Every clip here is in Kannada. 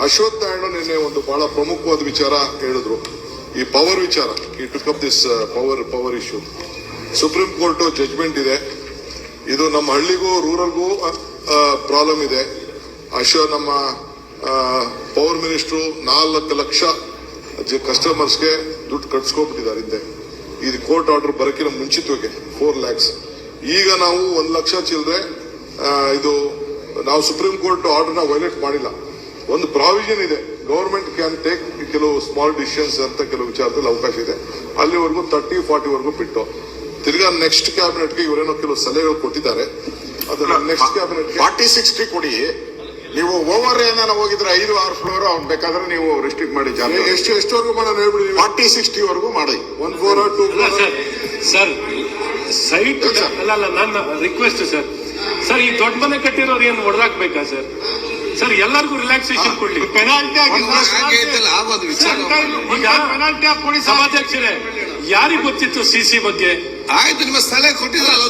ಅಶ್ವಥ್ ನಾರಾಯಣ ನಿನ್ನೆ ಒಂದು ಬಹಳ ಪ್ರಮುಖವಾದ ವಿಚಾರ ಹೇಳಿದ್ರು. ಈ ಪವರ್ ವಿಚಾರ, ಈ took up this power issue. Supreme Court judgement ಇದೆ. ಇದು ನಮ್ಮ ಹಳ್ಳಿಗೂ ರೂರಲ್ಗೂ ಪ್ರಾಬ್ಲಮ್ ಇದೆ. ನಮ್ಮ ಪವರ್ ಮಿನಿಸ್ಟ್ರು 4 ಲಕ್ಷ ಕಸ್ಟಮರ್ಸ್ಗೆ ದುಡ್ಡು ಕಟ್ಸ್ಕೊಬಿಟ್ಟಿದ್ದಾರೆ ಹಿಂದೆ. ಇದು ಕೋರ್ಟ್ ಆರ್ಡರ್ ಬರಕಿನ ಮುಂಚಿತವಾಗಿ 4 lakhs. ಈಗ ನಾವು 1 ಲಕ್ಷ ಚಿಲ್ಲರೆ ಇದು ನಾವು ಸುಪ್ರೀಂ ಕೋರ್ಟ್ ಆರ್ಡರ್ನ ವೈಲೇಟ್ ಮಾಡಿಲ್ಲ. ಒಂದು ಪ್ರಾವಿಷನ್ ಇದೆ, ಗವರ್ಮೆಂಟ್ ಕ್ಯಾನ್ ಟೇಕ್ ಕೆಲವು ಸ್ಮಾಲ್ ಡಿಸಿಷನ್ಸ್ ಅಂತ ಕೆಲವು ವಿಚಾರದಲ್ಲಿ ಅವಕಾಶ ಇದೆ. ಅಲ್ಲಿವರೆಗೂ 30-40 ವರೆಗೂ ಬಿಟ್ಟು ತಿರ್ಗಾ ನೆಕ್ಸ್ಟ್ ಕ್ಯಾಬಿನೆಟ್ಗೆ ಇವರೇನೋ ಕೆಲವು ಸಲಹೆಗಳು ಕೊಟ್ಟಿದ್ದಾರೆ. ಅದನ್ನ ನೆಕ್ಸ್ಟ್ ಕ್ಯಾಬಿನೆಟ್ 40-60 ಕೊಡಿ. ನೀವು ಓವರ್ ಏನಾರ ಹೋಗಿದ್ರೆ 5-6 ಫ್ಲೋರ್ ಅವ್ನು ಬೇಕಾದ್ರೆ ನೀವು ರೆಸ್ಟ್ರಿಕ್ಟ್ ಮಾಡಿ. ಎಷ್ಟವರೆಗೂ ಮಾಡೋಣ ಹೇಳ್ಬಿಡಿ. 40-60 ವರೆಗೂ ಮಾಡಿ. 1 floor 2 floor ಸರ್ ಸೈಟ್ ಅಲ್ಲ ನನ್ನ ರಿಕ್ವೆಸ್ಟ್ ಸರ್. ಸರ್ ಈ ದೊಡ್ಡ ಮನೆ ಕಟ್ಟಿರೋರು ಏನು ಹೊಡೆದಾಕ್ಬೇಕಾ ಸರ್? ಸರ್ ಎಲ್ಲರಿಗೂ ರಿಲ್ಯಾಕ್ಸೇಷನ್ ಕೊಡ್ಲಿ. ಪೆನಾಲ್ಟಿ ಸಭಾಧ್ಯಕ್ಷರೇ, ಯಾರಿಗ್ ಗೊತ್ತಿತ್ತು ಸಿಸಿ ಬಗ್ಗೆ? ಆಯ್ತು, ನಿಮ್ಮ ಸಲಹೆ ಕೊಟ್ಟಿದ್ರಲ್ಲ,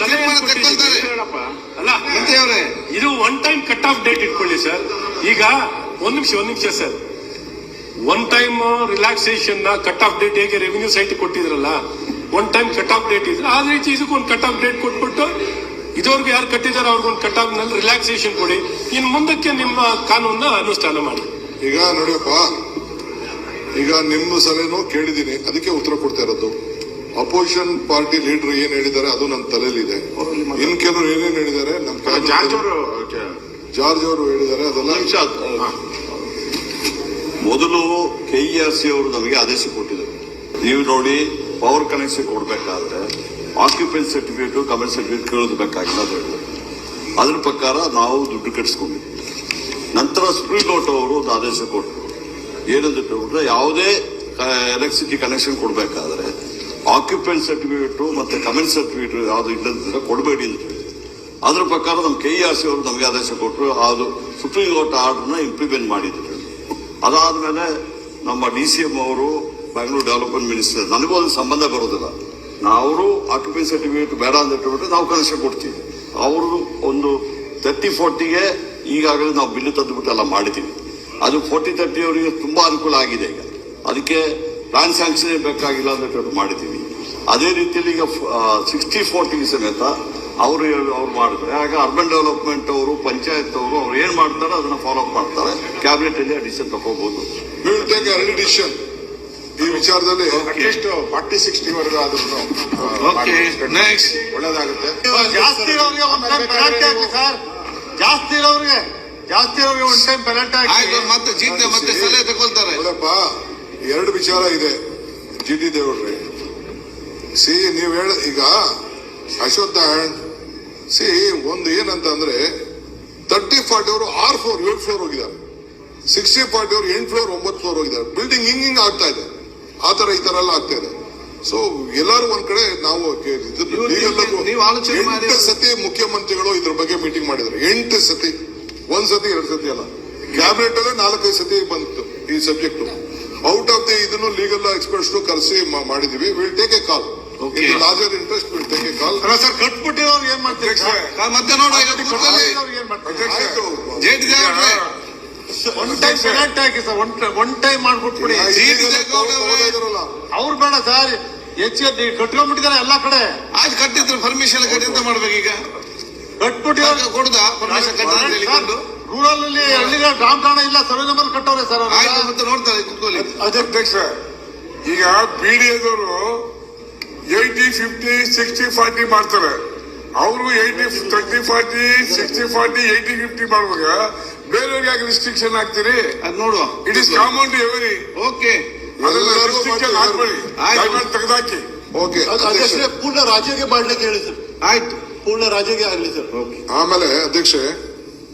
ಅಲ್ಲ ಇದು 1 time ಕಟ್ ಆಫ್ ಡೇಟ್ ಇಟ್ಕೊಳ್ಳಿ ಸರ್. ಈಗ ಒಂದ್ ನಿಮಿಷ ಸರ್. 1 time ರಿಲ್ಯಾಕ್ಸೇಷನ್ ನ ಕಟ್ ಆಫ್ ಡೇಟ್ ಹೇಗೆ ರೆವಿನ್ಯೂ ಸೈಟ್ ಕೊಟ್ಟಿದ್ರಲ್ಲ, 1 time ಕಟ್ ಆಫ್ ಡೇಟ್ ಇದ್ರೆ ಆ ರೀತಿ ಇದಕ್ಕೊಂದು ಕಟ್ ಆಫ್ ಡೇಟ್ ಕೊಟ್ಬಿಟ್ಟು ಇದುವರೆಗೂ ಯಾರು ಕಟ್ಟಿದಾರೆ ಅವ್ರಿಗೊಂದು ಕಟ್ ಆಫ್ ನಲ್ಲಿ ರಿಲ್ಯಾಕ್ಸೇಷನ್ ಕೊಡಿ. ಇನ್ನು ಮುಂದಕ್ಕೆ ನಿಮ್ಮ ಕಾನೂನನ್ನ ಅನುಷ್ಠಾನ ಮಾಡಿ. ಈಗ ನೋಡಿಯಪ್ಪ, ಈಗ ನಿಮ್ಮ ಸಲಹೆನೂ ಕೇಳಿದ್ದೀನಿ, ಅದಕ್ಕೆ ಉತ್ತರ ಕೊಡ್ತಾ ಇರೋದು. ಅಪೋಸಿಷನ್ ಪಾರ್ಟಿ ಲೀಡರ್ ಏನ್ ಹೇಳಿದ್ದಾರೆ ಅದು ನನ್ನ ತಲೆಯಲ್ಲಿದೆ. ಇನ್ ಕೆಲವರು ಏನೇನ್ ಹೇಳಿದ್ದಾರೆ, ನಮ್ಮ ಜಾರ್ಜ್ ಅವರು ಹೇಳಿದ್ದಾರೆ, ಅದೆಲ್ಲ ಮೊದಲು KERC ಅವರು ನಮಗೆ ಆದೇಶ ಕೊಟ್ಟಿದ್ದಾರೆ. ನೀವು ನೋಡಿ, ಪವರ್ ಕನೆಕ್ಷನ್ ಕೊಡ್ಬೇಕಾದ್ರೆ ಆಕ್ಯುಪೆನ್ಸಿ ಸರ್ಟಿಫಿಕೇಟ್, ಕಮೆಂಟ್ ಸರ್ಟಿಫಿಕೇಟ್ ಕೇಳಬೇಕಾಗಿಲ್ಲ ಅಂತ ಹೇಳಿದ್ರು. ಅದ್ರ ಪ್ರಕಾರ ನಾವು ದುಡ್ಡು ಕಟ್ಟಿಸ್ಕೊಂಡಿದ್ವಿ. ನಂತರ ಸುಪ್ರೀಂ ಕೋರ್ಟ್ ಅವರು ಒಂದು ಆದೇಶ ಕೊಟ್ಟರು. ಏನಂದ್ರೆ ಯಾವುದೇ ಎಲೆಕ್ಟ್ರಿಸಿಟಿ ಕನೆಕ್ಷನ್ ಕೊಡ್ಬೇಕಾದ್ರೆ ಆಕ್ಯುಪೆನ್ಸಿ ಸರ್ಟಿಫಿಕೇಟ್ ಮತ್ತೆ ಕಮೆಂಟ್ ಸರ್ಟಿಫಿಕೇಟ್ ಯಾವ್ದು ಇಲ್ಲದಿದ್ರೆ ಕೊಡಬೇಡಿ ಅಂತ ಹೇಳಿ. ಅದ್ರ ಪ್ರಕಾರ ನಮ್ಮ KERC ಅವರು ನಮಗೆ ಆದೇಶ ಕೊಟ್ಟರು. ಅದು ಸುಪ್ರೀಂ ಕೋರ್ಟ್ ಆರ್ಡರ್ನ ಇಂಪ್ಲಿಮೆಂಟ್ ಮಾಡಿದ್ರು. ಅದಾದ್ಮೇಲೆ ನಮ್ಮ DCM ಅವರು, ಬ್ಯಾಂಗ್ಳೂರ್ ಡೆವಲಪ್ಮೆಂಟ್ ಮಿನಿಸ್ಟರ್, ನನಗೂ ಅದು ಸಂಬಂಧ ಬರೋದಿಲ್ಲ. ನಾವು ಆಕ್ಯುಪೆನ್ಸಿ ಸರ್ಟಿಫಿಕೇಟ್ ಬೇಡ ಅಂತ ಇಟ್ಟುಬಿಟ್ಟು ನಾವು ಕನೆಕ್ಷನ್ ಕೊಡ್ತೀವಿ. ಅವರು ಒಂದು 30-40ಗೆ ಈಗಾಗಲೇ ನಾವು ಬಿಲ್ಲು ತಂದುಬಿಟ್ಟು ಎಲ್ಲ ಮಾಡಿದ್ದೀವಿ. ಅದು 40-30 ಅವರಿಗೆ ತುಂಬಾ ಅನುಕೂಲ ಆಗಿದೆ. ಈಗ ಅದಕ್ಕೆ ಪ್ಲಾನ್ ಸ್ಯಾಂಕ್ಷನ್ ಬೇಕಾಗಿಲ್ಲ ಅಂತ ಮಾಡಿದ್ದೀವಿ. ಅದೇ ರೀತಿಯಲ್ಲಿ ಈಗ 60-40 ಸಮೇತ ಅವರು ಮಾಡಿದ್ರೆ ಆಗ ಅರ್ಬನ್ ಡೆವಲಪ್ಮೆಂಟ್ ಅವರು, ಪಂಚಾಯತ್ ಅವರು ಏನ್ ಮಾಡ್ತಾರೆ ಅದನ್ನ ಫಾಲೋ ಅಪ್ ಮಾಡ್ತಾರೆ. ಕ್ಯಾಬಿನೆಟ್ ಅಲ್ಲಿ ಡಿಸಿಷನ್ ತಗೋಬಹುದು. ಈ ವಿಚಾರದಲ್ಲಿ ಅಟ್ಲೀಸ್ಟ್ 40-60 ವರೆಗೂ ಆದ್ರೂ ಒಳ್ಳೇದಾಗುತ್ತೆ. ಜಾಸ್ತಿ ಇರೋರಿಗೆ 1 time ಪೆನಾಲ್ಟಿ ಹಾಕಿ ಸರ್. ಜಾಸ್ತಿ ಇರೋರಿಗೆ 1 time ಪೆನಾಲ್ಟಿ ಹಾಕಿ. ಮತ್ತೆ ಸಲಹೆ ತಗೊಳ್ತಾರೆ. ನೋಡಪ್ಪ, 2 ವಿಚಾರ ಇದೆ. GD ದೇವ್ರಿ ನೀವು ಈಗ ಅಶ್ವಥ್ ಒಂದು ಏನಂತ ಅಂದ್ರೆ 30-40 ಅವರು 6 floor 7 floor ಹೋಗಿದ್ದಾರೆ. 60-40 ಅವರು 8 floor 9 floor ಹೋಗಿದ್ದಾರೆ. ಬಿಲ್ಡಿಂಗ್ ಹಿಂಗ್ ಆಗ್ತಾ ಇದೆ. ಆ ತರ ಈ ತರ ಎಲ್ಲ ಆಗ್ತಾ ಇದೆ. ಸೊ ಎಲ್ಲರೂ ಒಂದ್ ಕಡೆ ನಾವು 8 ಸತಿ ಮುಖ್ಯಮಂತ್ರಿಗಳು ಇದ್ರ ಬಗ್ಗೆ ಮೀಟಿಂಗ್ ಮಾಡಿದ್ರು. 8 ಸತಿ, 1 ಸತಿ 2 ಸತಿ ಅಲ್ಲ. ಕ್ಯಾಬಿನೆಟ್ ಅಲ್ಲೇ 4-5 ಸತಿ ಬಂತು ಈ ಸಬ್ಜೆಕ್ಟ್. ಔಟ್ ಆಫ್ ದಿ ಇದನ್ನು ಲೀಗಲ್ ಎಕ್ಸ್ಪರ್ಟ್ಸ್ ಕರೆಸಿ ಮಾಡಿದೀವಿ. Will take a call. Larger interest will take a call. Sir ಕಟ್ಬಿಟ್ಟಿರೋರು ಏನ್ ಮಾಡ್ತೀರಿ? ಮತ್ತೆ ನೋಡಿ, ಒನ್ ಟೈಮ್ ಪೆನಾಲ್ಟಿ ಹಾಕಿ ಸರ್. 1 time ಮಾಡ್ಬಿಟ್ಬಿಡಿ. ಅವ್ರು ಬೇಡ ಸರ್, ಹೆಚ್ಚಿಗೆ ಕಟ್ಕೊಂಡ್ಬಿಟ್ಟಿದ್ದಾರೆ ಎಲ್ಲಾ ಕಡೆ. ಆಯ್ತು, ಕಟ್ಟಿದ್ರು ಪರ್ಮಿಷನ್ ಕಟ್ಟಿಂತ ಮಾಡ್ಬೇಕು. ಈಗ ಕಟ್ಬಿಟ್ಟು ಕೊಡುದ ಪರ್ಮಿಷನ್ ಕಟ್ಟಿಕೊಂಡು ರೂರಲ್ ಅಲ್ಲಿ ಹಳ್ಳಿಗಳ ಗ್ರಾಮ ಠಾಣ ಇಲ್ಲ, ಸರ್ವೆ ನಂಬರ್ ಕಟ್ಟವ್ರೆ ಸರ್. ಮತ್ತೆ ನೋಡ್ತಾರೆ, ಕುತ್ಕೊಳ್ಳಿ. ಅಧ್ಯಕ್ಷ, ಈಗ BDAದವರು 80-50 60-40 ಮಾಡ್ತಾರೆ. ಅವರು 80-30-40 60-40 80-50 ಮಾಡುವಾಗ ಬೇರೆಯವ್ರಿಗೆ ಯಾಕೆ ರಿಸ್ಟ್ರಿಕ್ಷನ್ ಆಗ್ತೀರಿ? ಅದು ನೋಡುವ. It is common to every. Okay, restriction ಹಾಕ್ಬೇಡಿ, ತೆಗೆದಾಕಿ. ಓಕೆ, ಪೂರ್ಣ ರಾಜ್ಯಕ್ಕೆ ಮಾಡ್ಲಿಕ್ಕೆ ಹೇಳಿ ಸರ್. ಆಯ್ತು, ಪೂರ್ಣ ರಾಜ್ಯಕ್ಕೆ ಆಗಲಿ ಸರ್. ಆಮೇಲೆ ಅಧ್ಯಕ್ಷೆ,